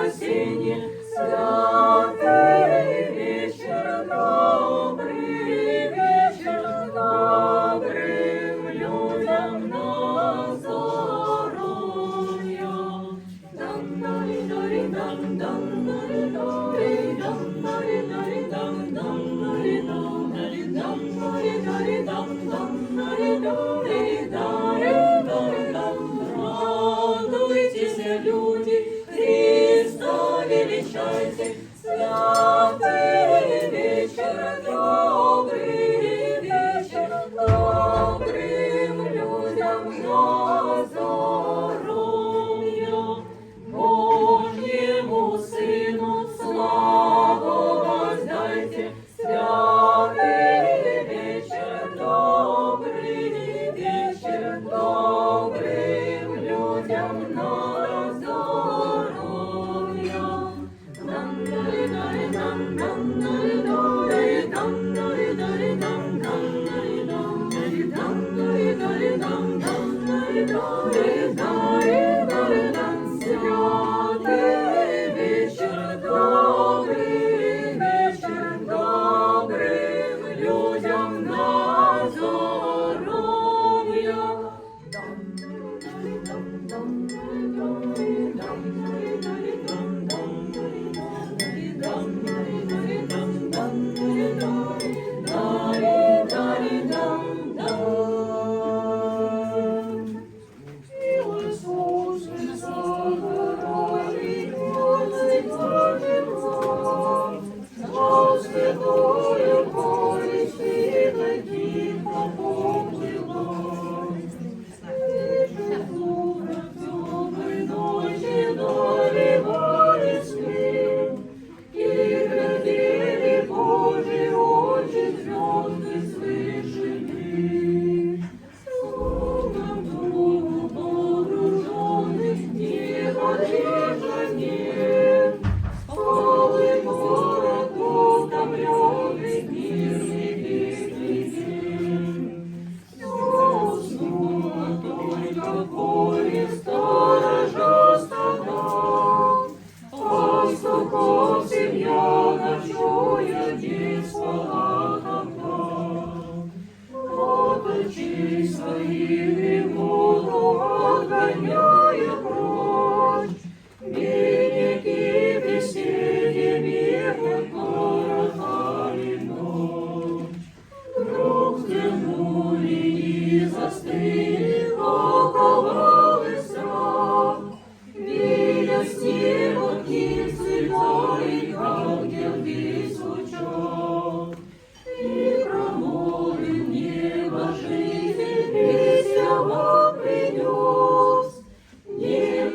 спасінні, святий вечір, добрий вечір, добрим людям на здоров'я. Радуйтеся, люди, Христа величайте, святый вечер, добрый вечер, добрым людям на здоровье. Божьему Сыну славу воздайте, святый вечер, добрый вечер, добрым людям на здоровье. Святый вечер, добрый вечер, добрым людям на здоровье.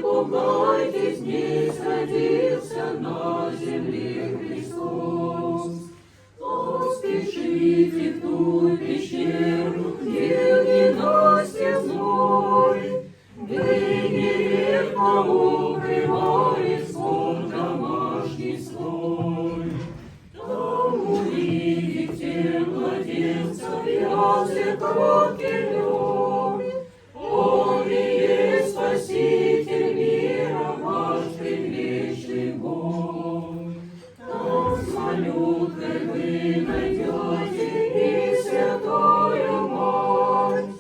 Пугайтесь, не садился на земле Христос. Поспешите в ту пещеру, где ненастье злой, где нередко укрывает сон домашний слой. Там увидите младенца в ясле кроткий лёг. Он и есть Спаситель мира, ваш предвечный Бог. Там с малюткой вы найдете и Святую Мать.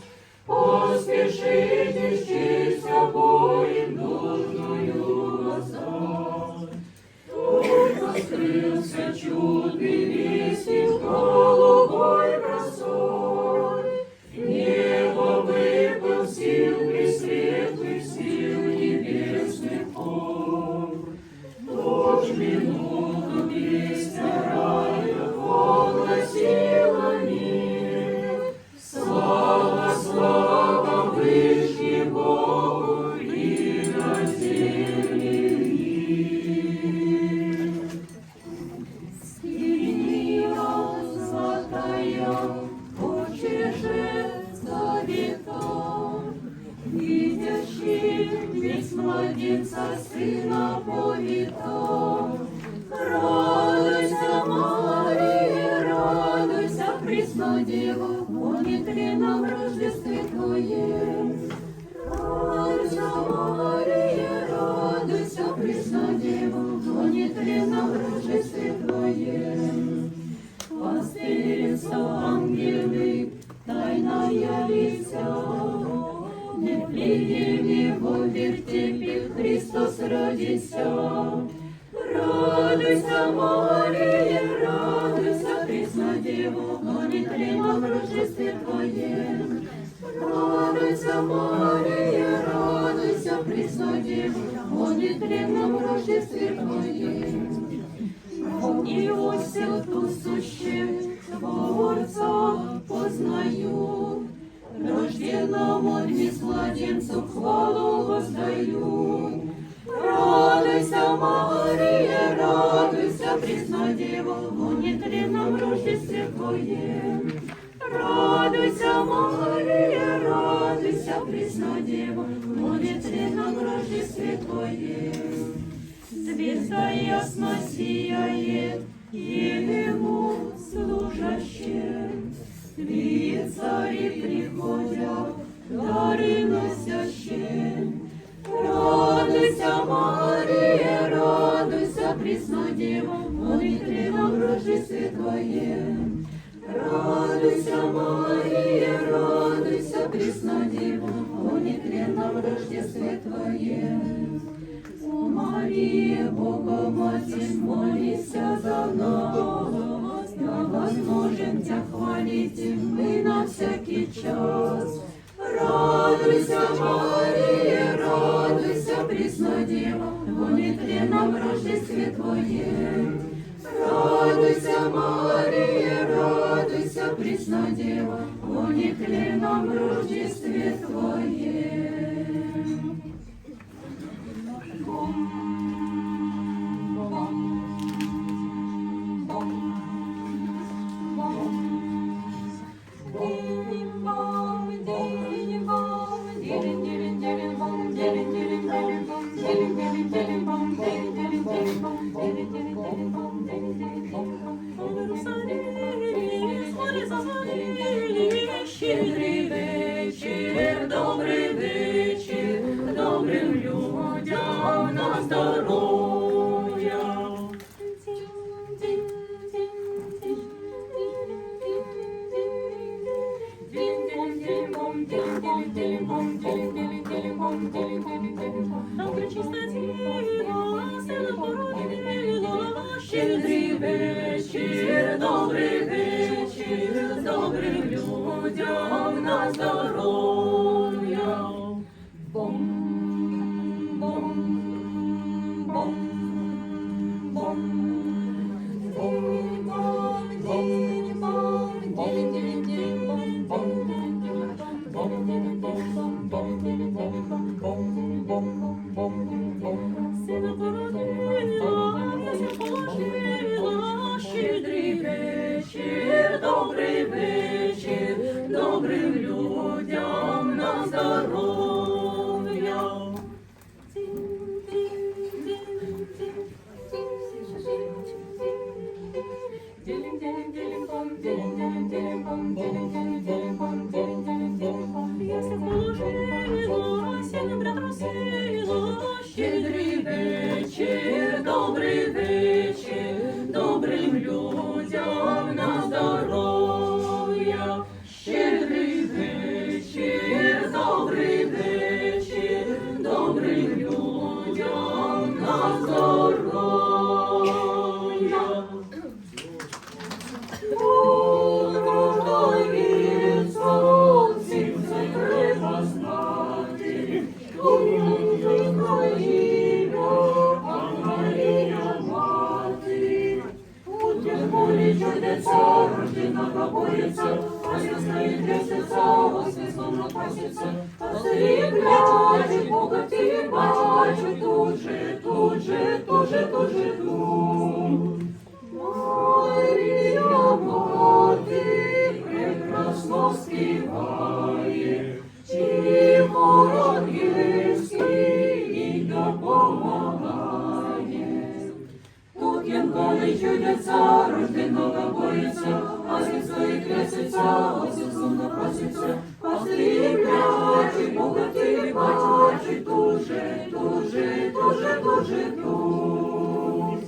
Поспешите с честь обоим нужную воздать. Только скрылся чудный вестник голубой росой. Небо выпал сил пресветлых, сил небесных хор. В ту минуту песня рая возгласила мир. Слава, слава Вышний Богу и на земле мир. Скиния золотая, очеже завета, видящий весь младенца Сына повита. Радуйся, Мария, радуйся, Пресна Дева, о нетленном Рождестве Твоем. Радуйся, Мария, радуйся, Пресна Дева, нетленно в рождестве Твоем. Пастырство ангелы, тайна явися, не плием Его вертепе Христос родися. Радуйся, Мария, радуйся, Преснодеву, но нетленно в рождестве Твоем. Радуйся, Мария, радуйся, Преснодеву, но нетленно в рождестве Твоем. Иосиф ту суще Творца познаю, рожденному вместе младенцу хвалу воздаю. Радуйся, Мария, радуйся, Преснодеву, в нетленном рождестве Твоем. Радуйся, Мария, радуйся, Преснодеву, в нетленном рождестве Твоем. Звезда ясно сияет, Ему служащие, видят цари приходят, дары носящие. Радуйся, Мария, радуйся, Преснодева, в нетленном рождестве Твоем. Радуйся, Мария, радуйся, Преснодева, в нетленном рождестве Твоем. О Мария, Бога Матерь, молися за нас, я возможен Тебя хвалить, и мы на всякий час. Радуйся, Мария, радуйся, Преснодева, в нетленном рождестве Твоем. Радуйся, Мария, радуйся, Преснодева, в нетленном рождестве Твоем. Щедрий вечір, добрий вечір, добрим людям на здоров'я. Щедрий вечір, добрий вечір, добрим людям на здоров'я. Бом, бом, бом, бом, щедрий вечір, добрий вечір, добрим людям на здоров'я. Щедрий вечір, добрий вечір, добрим людям на здоров'я. Щедрий вечір, добрий вечір, добрим людям на здоров'я. Чудеса, рожденного боится, воскресные крестятся, воскресному просится, пастыри плачут, Бога ты бачу, тут же, тут же, тут же, тут же, тут. Мария, Мати, прекрасно співає, Тимур ангельський їй допомагає. Тут янголи чудяться, рожденого боїться, а світлої креситься, освітлено проситься, пастирі плачуть, Бога ти бачить, дуже, дуже, дуже, дуже тут.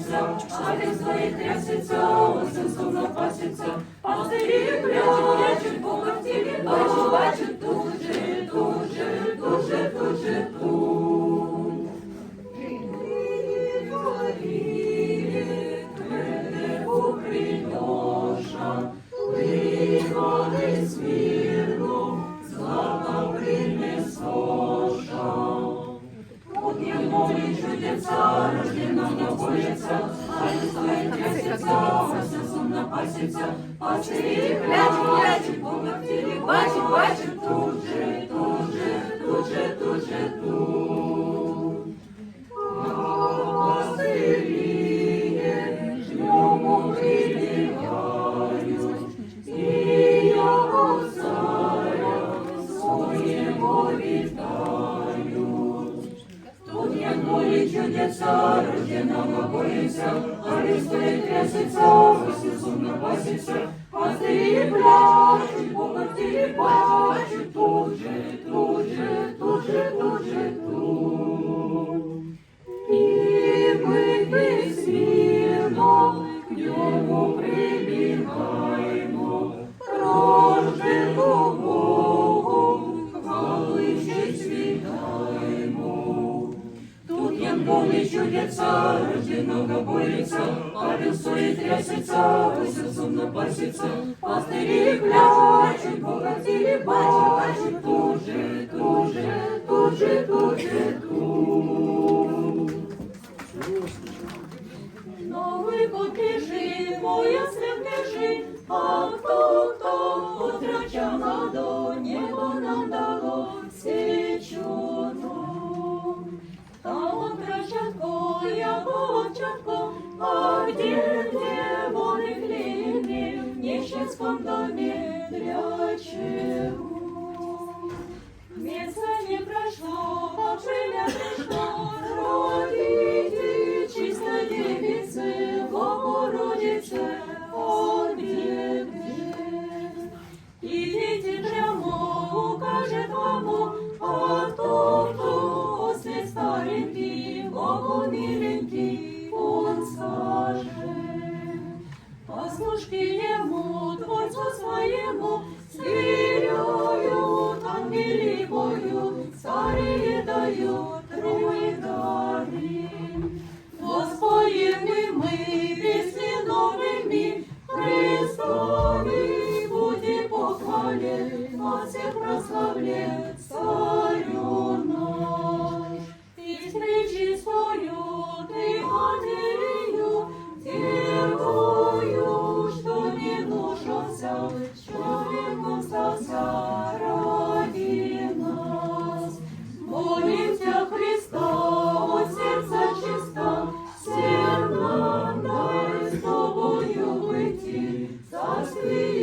боїться, а він стоїть трясеться, осел сумно паситься. Пастирі прячуть, Бога в тілі бачать, дуже, дуже, дуже, дуже тут. Небу приноша, вигони смірно, злата принесоша. Будем молить чудеса, рожденного бояться, а не стоит трясется, осел сумно пасется. Пастырі прячуть, Бога в тілі бачать, дуже, дуже, дуже, дуже тут. Пастиріє, жному прибігають, і його царя своєго вітають. Тут янголи чудеса, рожденного боїться, а він стоїть трясеться, осел сумно паситься. Пастирі прячуть, Бога в тілі бачать, дуже, дуже, дуже, дуже тут. І ми смірно к ньому прибігаємо, рождену Богу хвали честь вітаємо. Тут янголи чудяться, рожденого боїться, а він стоїть трясеться, осел сумно паситься. Пастирі плачуть, Бога в тілі бачать, дуже, дуже, дуже, дуже тут. Новий год біжить, моя святежить, а хто потрачав ладо, небо нам дало свечу. Та он кращатко, я волчатко, а где вони хліни, в нищенском доме для чего? Место не прошло, а время пришло, родите чистой девицы, Богородице, где? Идите прямо, укажет вам, а кто след старенький, Богу миленький, он скажет. Послушки ему, Творцу своему, сверяют, ангели поют, старые дают труи дары. Воспоем и мы песни новыми, Христови будем похвален, а всех прославлен царю наш. И пречистую ты матерью, девою, что не нужился, человеком стался ради нас. Молимся Христа, от сердца чисто, всем нам дай с тобою быть, царствие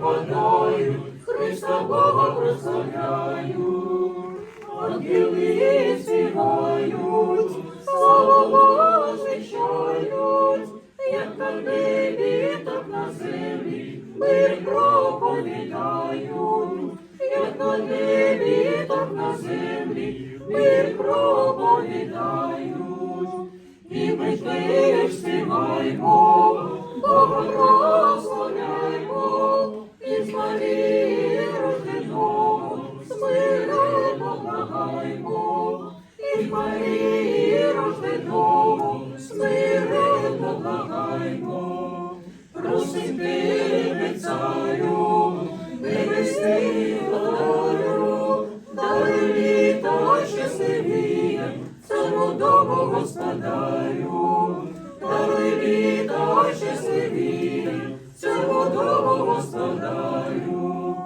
падають, Христа Бога прославляють. Ангели співають, слава Бога звіщають, як на небі, так на землі, мир проповідають, як на небі, так на землі, мир проповідають. І ми теж співаємо, Бога прославляємо, і з Марії рожденого, з миром поблагаємо, і з Марії рожденого, з миром поблагаємо. Просим тебе, царю, небесний владарю, дай літа щасливіє, цародому господарю, дай літа щасливіє, цародому господарю,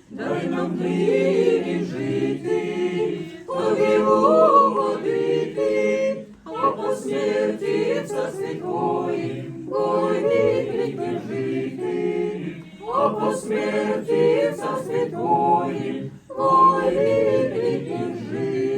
дай нам нині жити, тобі угодити, а по смерті царстві твої, войни віки жити, а по смерті царстві твої, войни віки жити.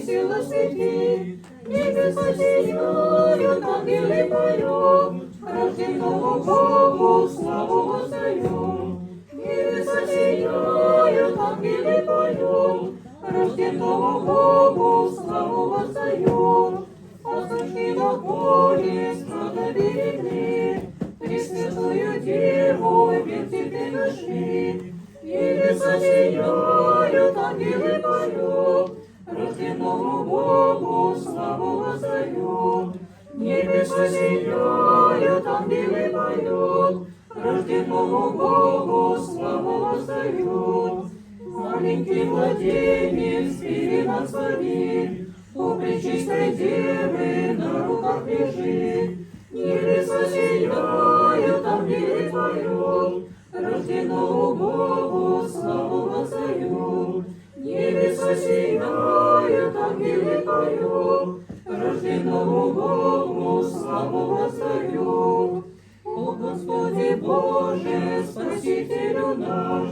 силы святей, небеса сияют, ангелы поют, рожденному Богу славу воздаем. Небеса сияют, ангелы поют, рожденному Богу славу воздаем. Пастушки на поле стада берегли, Пресвятую Деву век тебе нашли. Небеса сияют, ангелы поют, рожденному Богу славу воздаем. Небеса сияют, ангелы поют, рожденному Богу славу воздаем. Маленький младенец перед царит, у пречистой Девы на руках лежит. Небеса сияют, ангелы поют, рожденному Богу славу воздаем. Небеса сияют, ангелы поют, рожденному Богу славу воздаем. О Господи Боже, Спасителю наш,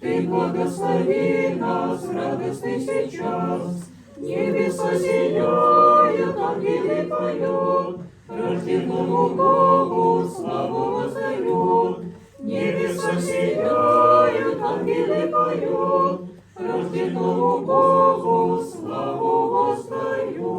Ты благослови нас в радостный сейчас. Небеса сияют, ангелы поют, рожденному Богу славу воздаем. Небеса сияют, ангелы поют, рожденному Богу славу воздаем.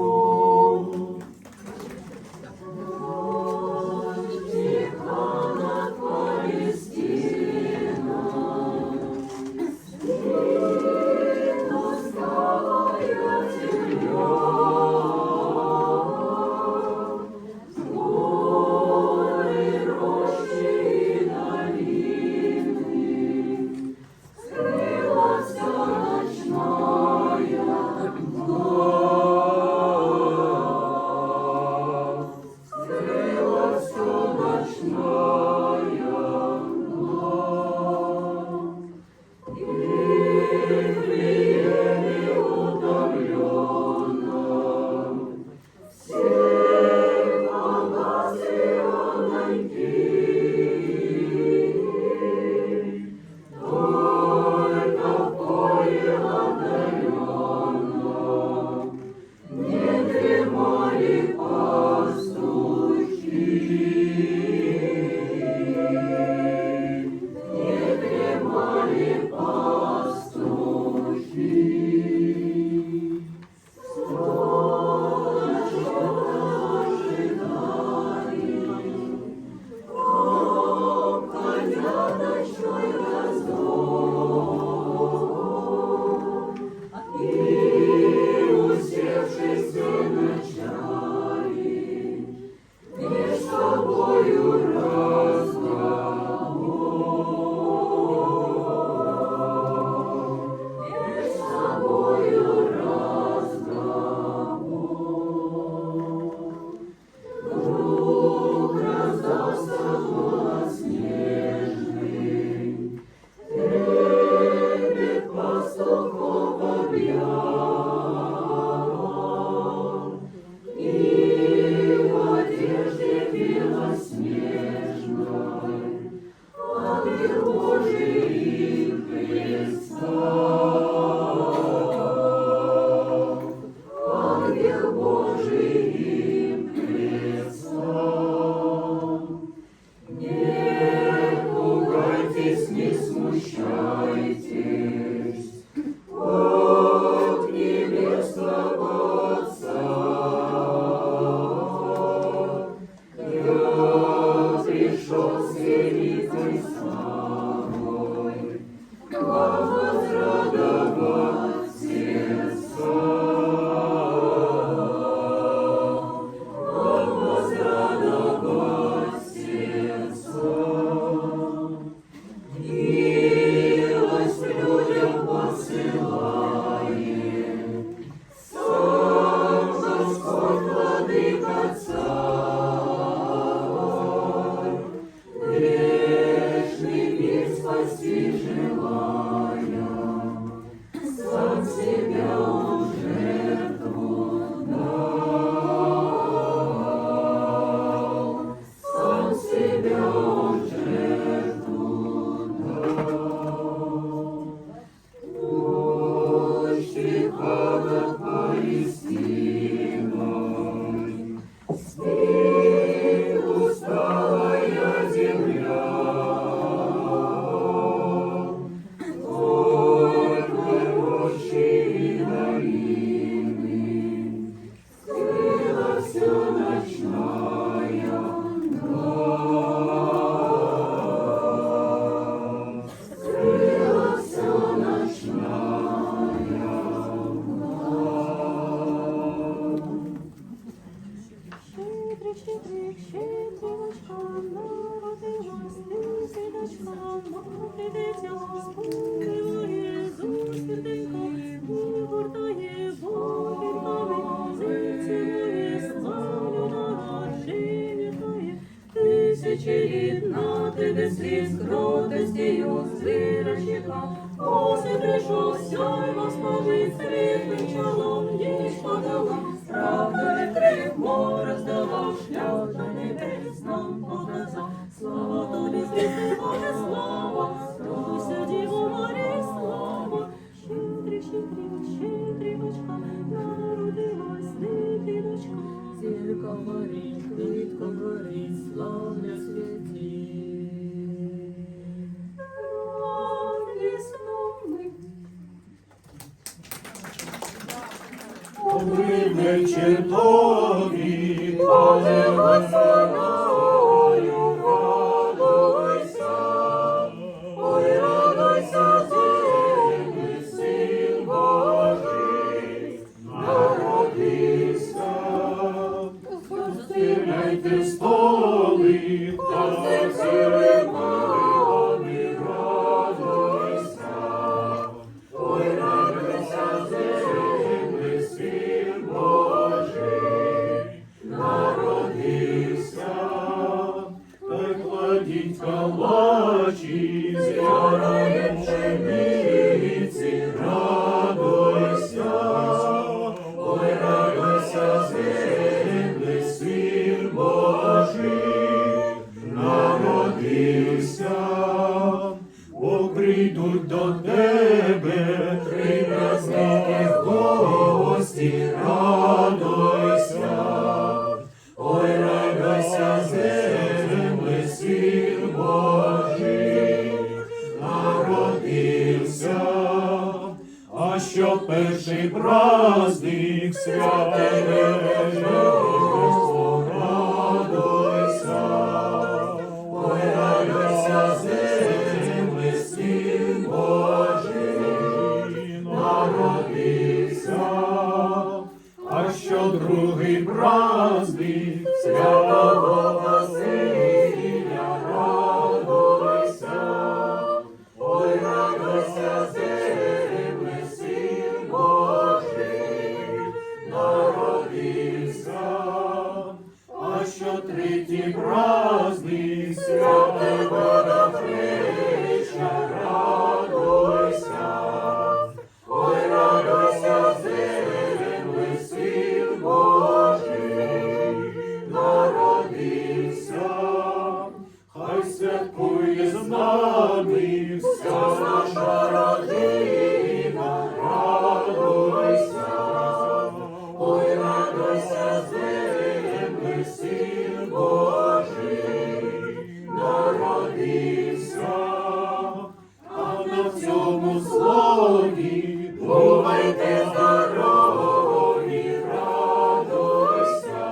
Твои тисячі на тебе сліз, кротостію звірочка. Ось і прийшов, сяй вас повить, світлим чолом, ніч подала, правда відкрив, море здолав, шлях до небес нам показав. Слава тобі, звісти, Боже, слава, Руся, Діво Марії, слава. Щедрівочка, народилась дитиночка. Зірка горить, квітка горить, славне святі. Добрий вечір тобі, Радуйся, ой, радуйся, землі, син Божий народився. Застеляйте столи, та серцеві молитвами радуйся. Ой, радуйся, землі, син Божий народився. Та й кладіть калачі, з ярої пшениці, радуйся. Ой, радуйся, землі, син Божий народився. Бо прийдуть до тебе три праздники в гості, радуйся. Ой, радуйся, землі, син Божий народився. А що перший праздник святий Рождество, радуйся. Ой, радуйся, землі, син Божий народився. А що другий праздник святого Василія, радуйся. Ой, радуйся, землі, син Божий народився. А що третій праздник святого Рафрича, радуйся. Ой, радуйся, землі, син Божий народився. Хай святкує з нами вся наша родина, радуйся. Ой, радуйся, землі, син Божий народився. А на цьому слові бувайте здорові, радуйся.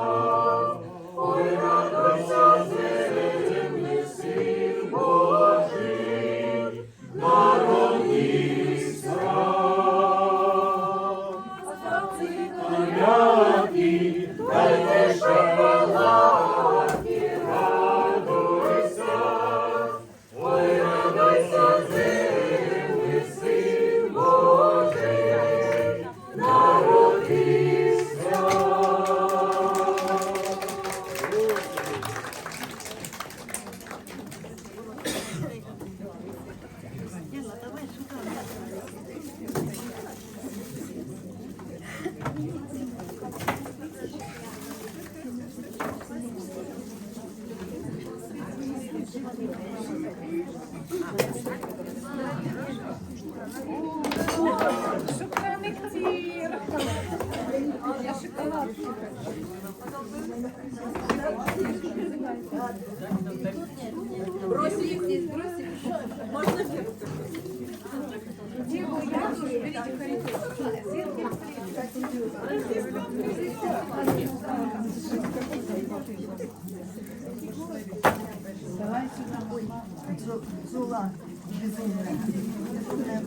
Ой, радуйся, землі, син Божий народився. Каляки, дайте шоколадки, радуйся. Ой, радуйся, землі, син Божий народився. Бросили здесь, бросили. Можно Давай сюда. Зула.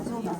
Зула.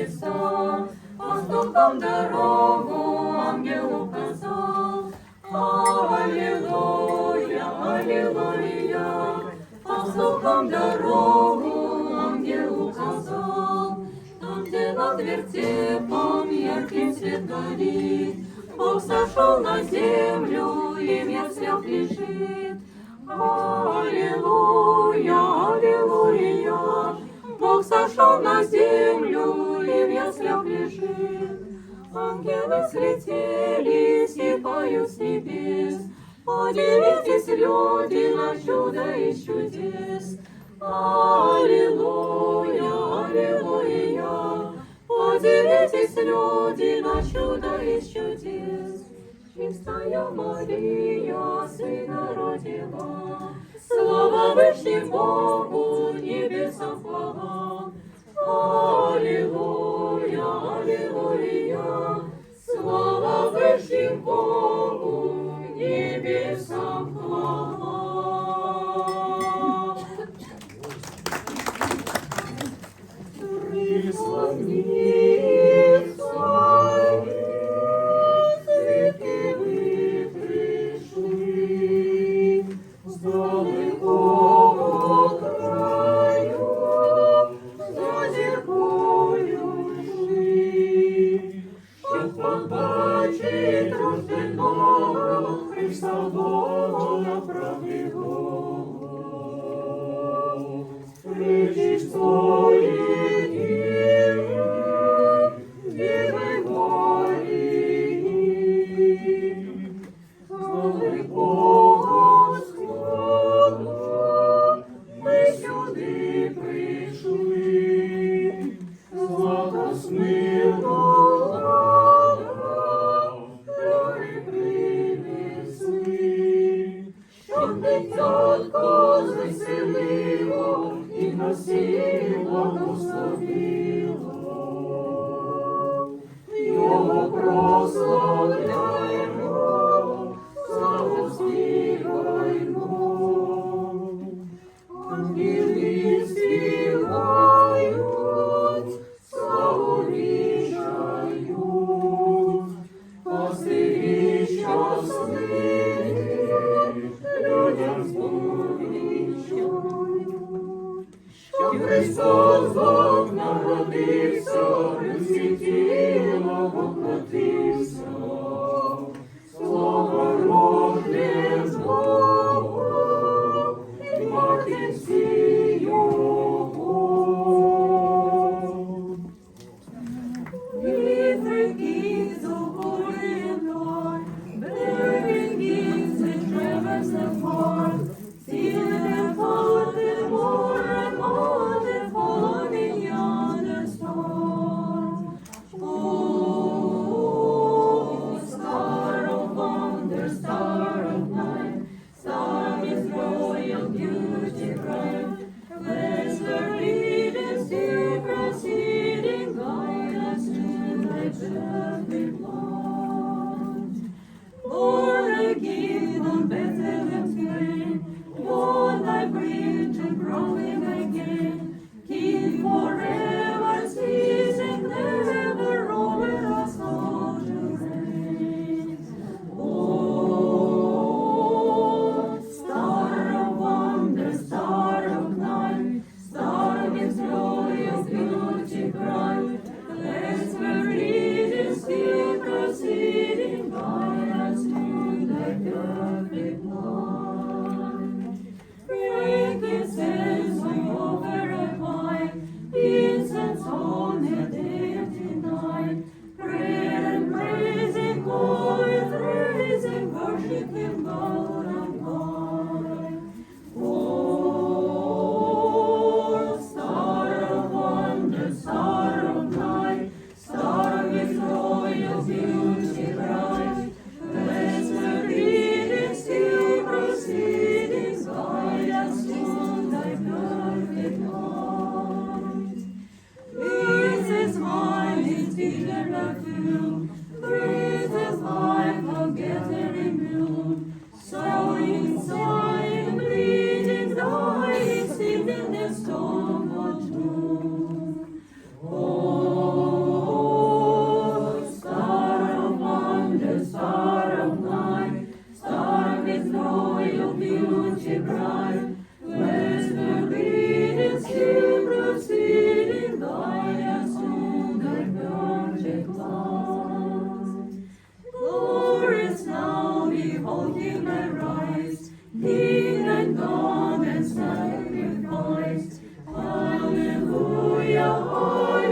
Христа, пастухом дорогу ангел указал. Аллилуйя, аллилуйя, пастухом дорогу ангел указал. Там, где над вертепом яркий свет горит, Бог сошел на землю и в яслях лежит. Аллилуйя, аллилуйя, Бог сошел на землю и в яслях лежит. Ангелы слетелись и поют с небес. Подивитесь, люди, на чудо из чудес. Аллилуйя, аллилуйя, подивитесь, люди, на чудо из чудес. Чистая Мария сына родила, слава Вышнему Богу, небесам хвала. Аллилуйя, аллилуйя, слава Вышнему Богу, небесам хвала. Христос Бог народився, людське тіло воплотився, слава Рождество, і матінці Його. Different kings of glory and Lord, bearing gifts and treasures and far, till them fall the more and more the falling yonder star. Oh, star of wonder, star of light, star with royal beauty bright, bless the reading, still proceeding, guide us to thy perfect light. Born again on Bethlehem's plain, born thy bridge and growing again, King forever, ceasing never over us all to reign. Oh, star of wonder, star of light, star with royal beauty bright, bless the reading, still proceeding, guide us to thy perfect light. Frankincense we offer at wine, incense on the deity night, prayer and praising, always raising, worshiping God and God. Oh, star of wonder, star of light, star with royal beauty bright, bless the reading, still proceeding, guide us to thy perfect light. This is mine, his dear perfume, breathes life, a gathering bloom, so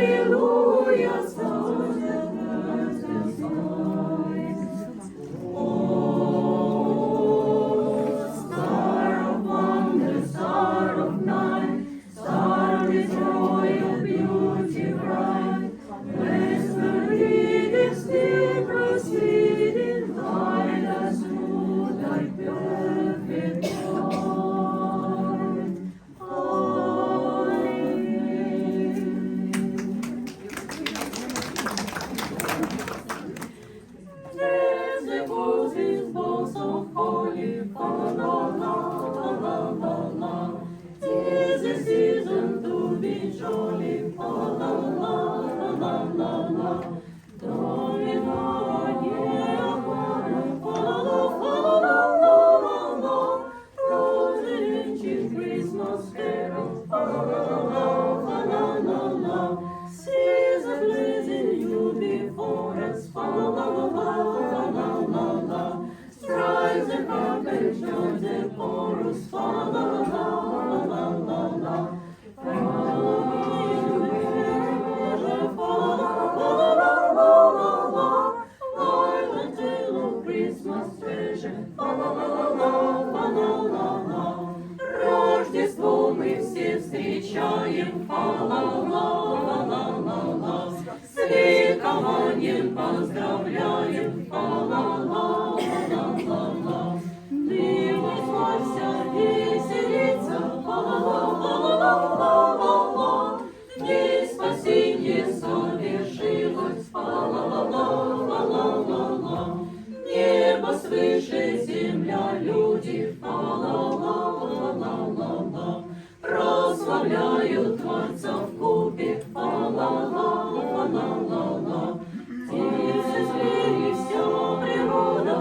Hallelujah, stars and birds and skies. Oh, star of wonder, star of night, star of His royal beauty bright, westward leading, still proceeding, guide us through Thy perfect light. There's the voices, voice of holy, la la la la la la. 'Tis the season to be jolly, la la la la la la. Domino, yeah, la la la la la. Rosy ancient Christmas carol, la la la la la la. Season blazing you before us, la la la la la la. Strikes the carpet, joins the chorus, la la la la la la. Island tale of Christmas treasure, la la la la la la la. Рождество мы все встречаем, ла-ла-ла-ла-ла-ла-ла. С ликованием поздравляем, ла-ла-ла-ла-ла-ла. Дивный вся веселится, ла-ла-ла-ла-ла-ла-ла. В ней спасенье совершилось, ла-ла-ла-ла-ла-ла-ла. Небо свыше, земля, люди, ла-ла-ла-ла-ла-ла. Прославляют Творца вкупе, ла-ла-ла-ла-ла-ла. Птицы, звери, вся природа,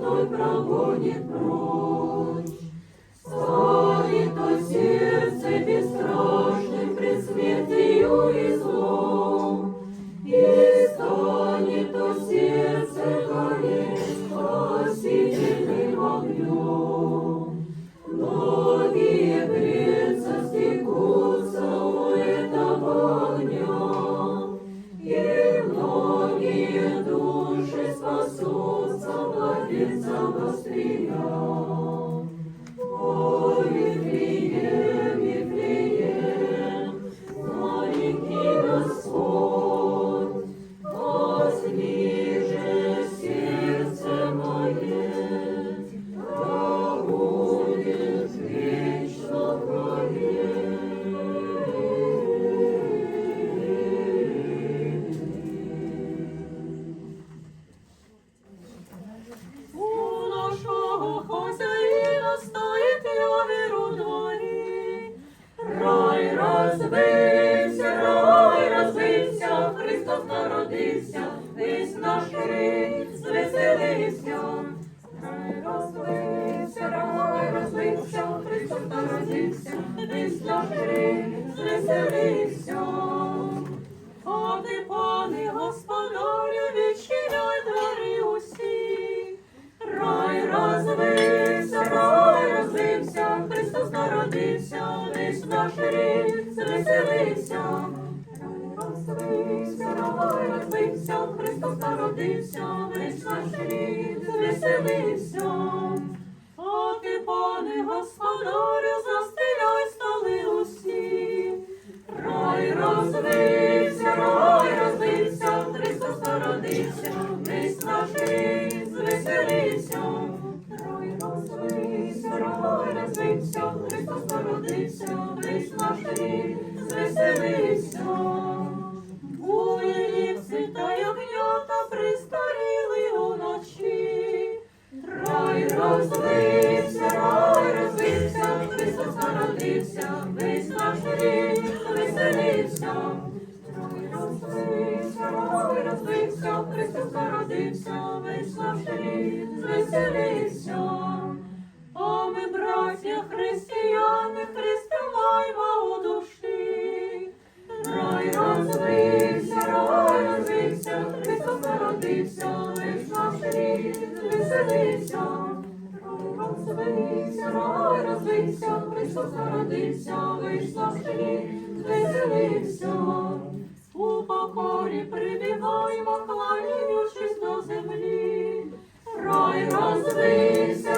той прогонит прочь. Станет то сердце бесстрашным пред смертью и злом, и станет то сердце гореть спасительным огнем. Многие греться стекутся у этого огня, и многие души спасутся младенцам острия. О, Вифлеем, Вифлеем, маленький Господь, возьми же сердце мое, да будет вечно в раю. У нашого хозяїна стоїть явір у дворі. Рай розбився, Христос народився, весь наш рід звеселився. Рай розбився, Христос народився, весь наш рід звеселився. Пане, пане, господарю, відчиняй двері усі. Рай розвився, Христос народився, весь наш рід звеселився. Рай розвився, Христос народився, весь наш рід звеселився. А ти, пане, господарю, застеляй столи усі. Рай розвився, Христос народився, весь наш рід звеселився. Рай розвився, Христос народився, весь наш рід звеселився. Буйниці та ягнята пристаріли уночі. Рай розвився, Христос народився, весь наш рід звеселився. Рай розвився, Христос народився, весь наш рід звеселився. А ми, браття християни, Христа маємо у душі. Рай розвився, Христос народився, весь наш рід звеселився. Рай розвився, Христос народився, весь наш рід звеселився. У покорі прибігаємо, кланяючись до землі. Рай розвився,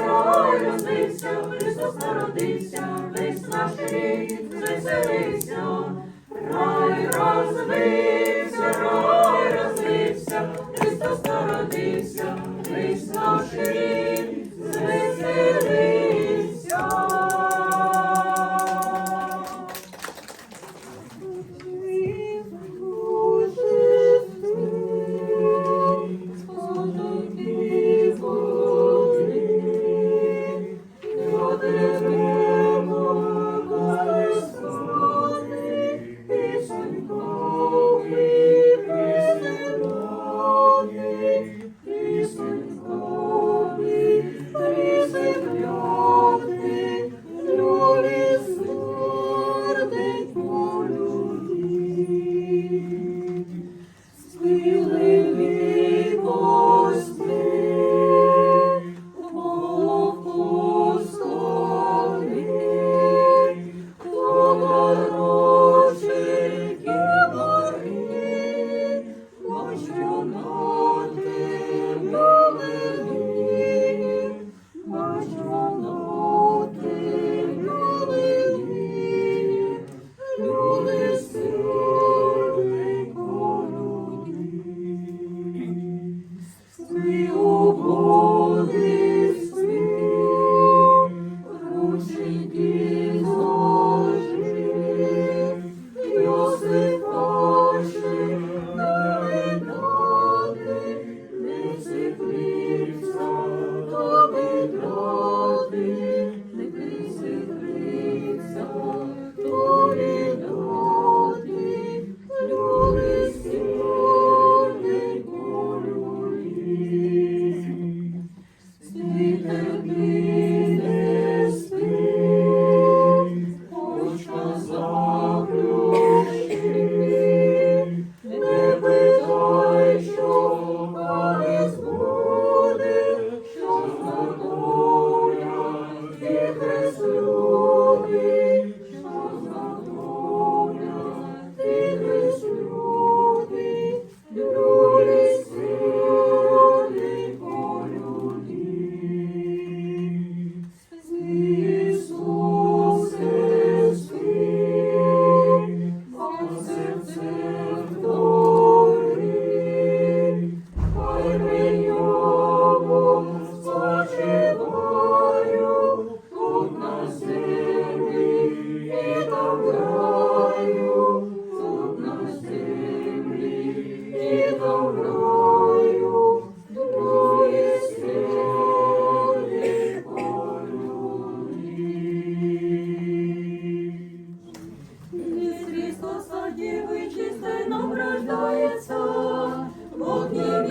Христос народився, весь наш рід звеселився. Рай розвився, Христос народився, весь наш рід звеселився. Пісенько,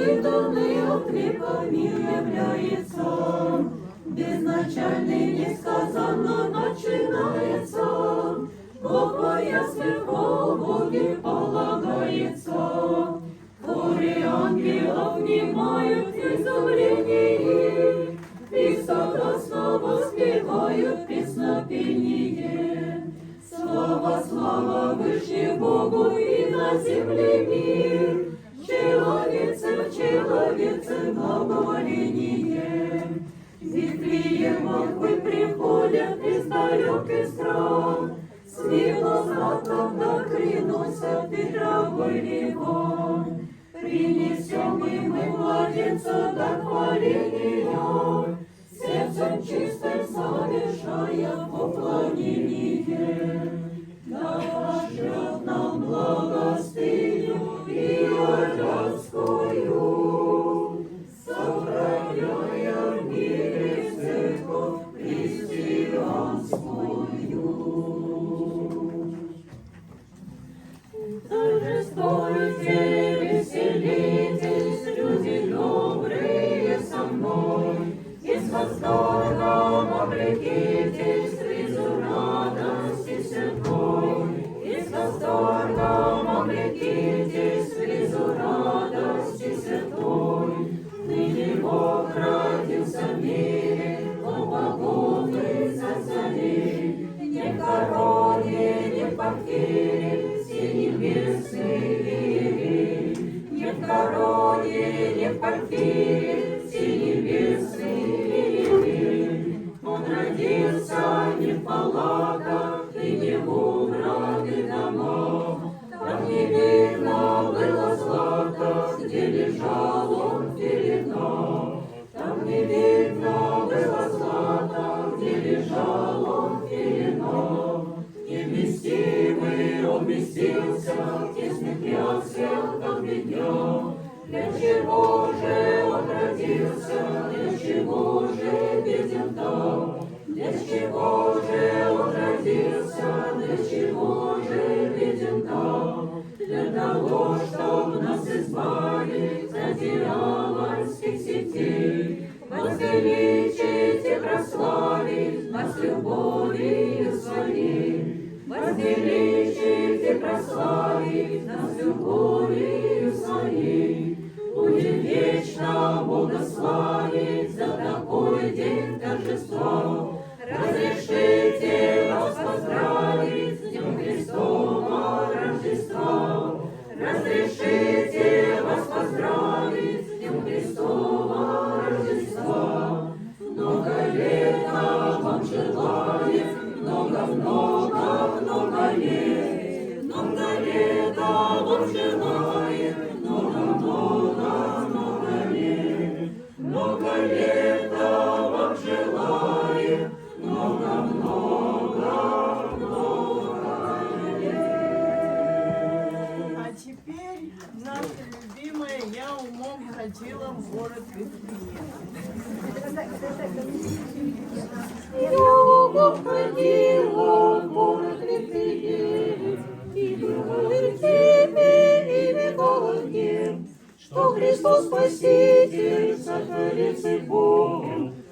невиданный от века мир является, безначальный несказанно начинается, Бога сверху Боге полагается. Хоре ангелов внимают в изумлении, и согласно воспевают песнопение. Слава, слава Вышне Богу и на земле мир, человецем благоволение. Вифлеемов вы приходят из далеких стран, светло знаком да приносят и травой ливан. Принесем и мы младенца до хваления, сердцем чистым совершая поклонение. Да пошлет нам благостыню и ордянскую, сохраняя в мире церковь христианскую. Торжествуйте, веселитесь, люди добрые со мной, и с восторгом облекитесь в ризу радости святой, и с восторгом облекитесь в ризу радости святой. Ныне Бог родился в мире, он богов за царей, не в короне, не в парфире, небесный иерей, не в короне, не в парфире, небесный иерей. Он родился не в палатах и не в убранных домах, там не видно было злата, где лежал он в пеленах. Там не видно было злата, где лежал он в пеленах. Невместимый он вместился в тесных яслях, как бедняк. Для чего же он родился, для чего же беден там? Для чего же он родился, для чего же беден там? Для того, чтоб нас избавить от дьявольских сетей, возвеличить и прославить вас любовью своей. Возвеличить и прославить нас любовью своей. Будем вечно Бога славить за такой день торжества. Разрешите вас поздравить с Днем Христова Рождества. Разрешите вас поздравить с Днем Христова Рождества. Много лета вам желаем, много лет, много лета вам желаем, много лет, много лета вам желаем, много лет. А теперь наша любимая «Я умом ходила в город Вифлеем». Я умом ходила в город Вифлеем, и думала в тебе, и видала в нем, что Христос Спаситель, Сотворец и Бог,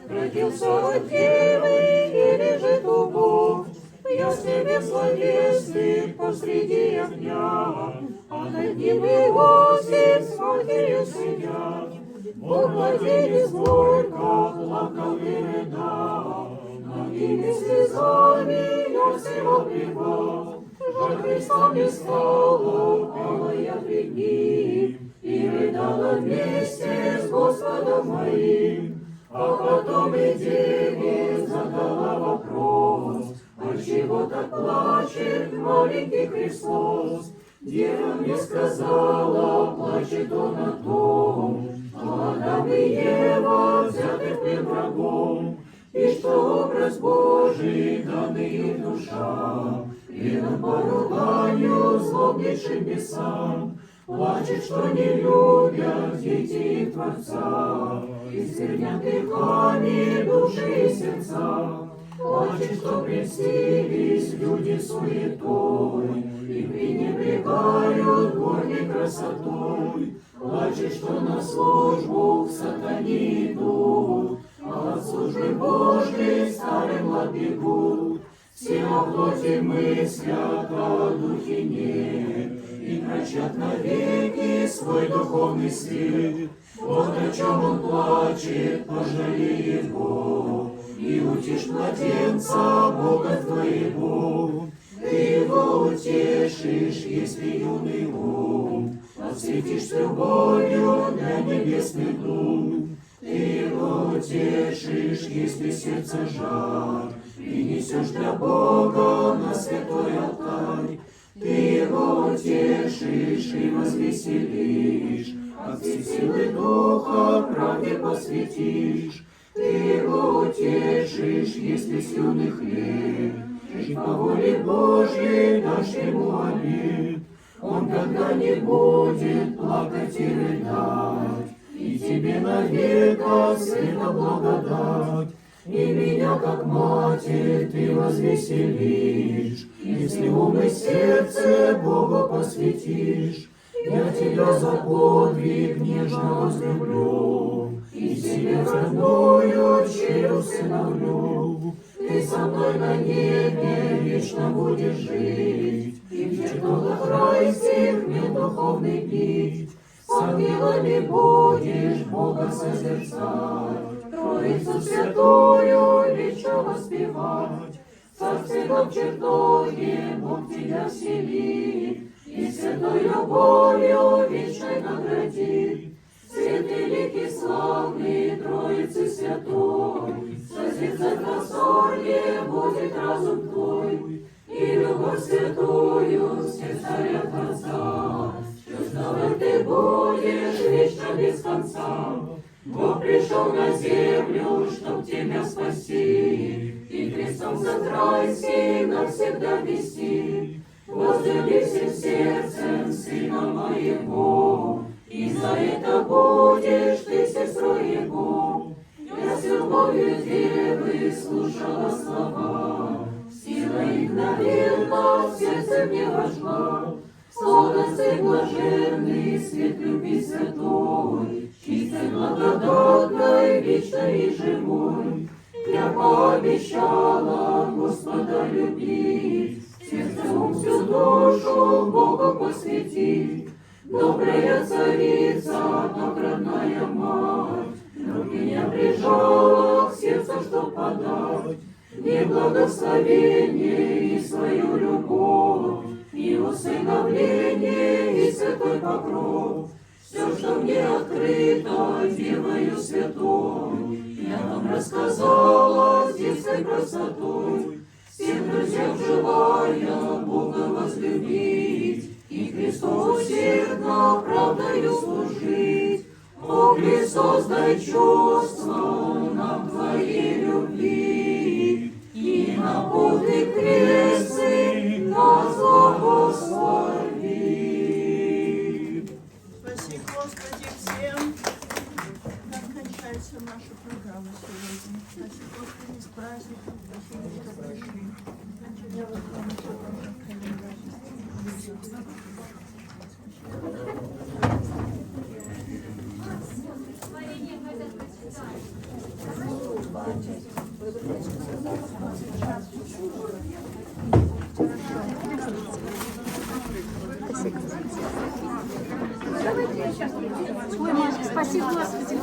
родился от Девы и лежит у Бога. Я с небес словесный посреди огня, а над ним Иосиф с матерью сидят. Бог младенец горько плакал и рыдал, многими слезами Иосиф обливал. Жаль Христа мне стало, пала я пред ним, и рыдала вместе с Господом моим. А потом и Деве задала вопрос, отчего так плачет маленький Христос? Дева мне сказала, плачет он о том, что Адам и Ева взяты в плен врагом, и что образ Божий, данный их душам, предан поруганию злобнейшим бесам. Плачет, что не любят дети их Творца, и сквернят грехами души и сердца. Плачет, что прельстились люди суетой, и пренебрегают горней красотой. плачут, что на службу к сатане идут, а от службы Божьей старым лад бегут. Все о плоти мыслят, о духе нет, и прочат навеки свой духовный свет. Вот о чем он плачет, пожалей его, и утишь младенца Бога твоего. Ты его утешишь, если юный ум, осветишь с любовью для небесных дум. Ты его утешишь, если сердце жар, принесешь для Бога на святой алтарь. Ты его утешишь и возвеселишь, от всей силы Духа правде посвятишь. Ты его утешишь, если с юных лет жить по воле Божьей дашь ему обет. Он когда не будет плакать и рыдать, и тебе навек света благодать. И меня, как матерь, ты возвеселишь, если ум и сердце Бога посвятишь. Я тебя за подвиг нежно возлюблю, и себе родную чью сыновлю. Ты со мной на небе вечно будешь жить, и в чертогах райских мил духовный пить. С ангелами будешь Бога созерцать, Троицу святую вечно воспевать. В царственном чертоге Бог тебя вселит, и святой любовью вечной наградит. Свет великий, славный Троицы святой, созерцать в восторге будет разум твой, и любовь святую всех царя Творца. Чувствовать ты будешь вечно без конца. Бог пришел на землю, чтоб тебя спасти, и крестом затрайским навсегда вести. Возлюби всем сердцем Сына моего, и за это будешь ты сестрой Его. Я с любовью Девы слушала слова, сила их мгновенно в сердце мне вошла. Сладостный блаженный свет любви святой, чистой, благодатной, вечной и живой. Я пообещала Господа любить, сердце, ум, всю душу Богу посвятить. Добрая царица, так родная мать, вдруг меня прижала к сердцу, чтоб подать мне благословение и свою любовь, и усыновление, и святой покров. Все, что мне открыто Девою святой, я вам рассказала с детской простотой. Всем друзьям желая Бога возлюбить, и Христу усердно правдою служить. О, Христос, дай чувство нам Твоей любви, и на подвиг крестный нас благослови. Спаси, Господи, всем. Так кончается наша программа сегодня. Спаси, Господи, с праздником. Спасибо, что пришли. Я вот вам еще календарь. Ой, Маша, спасибо, Господи.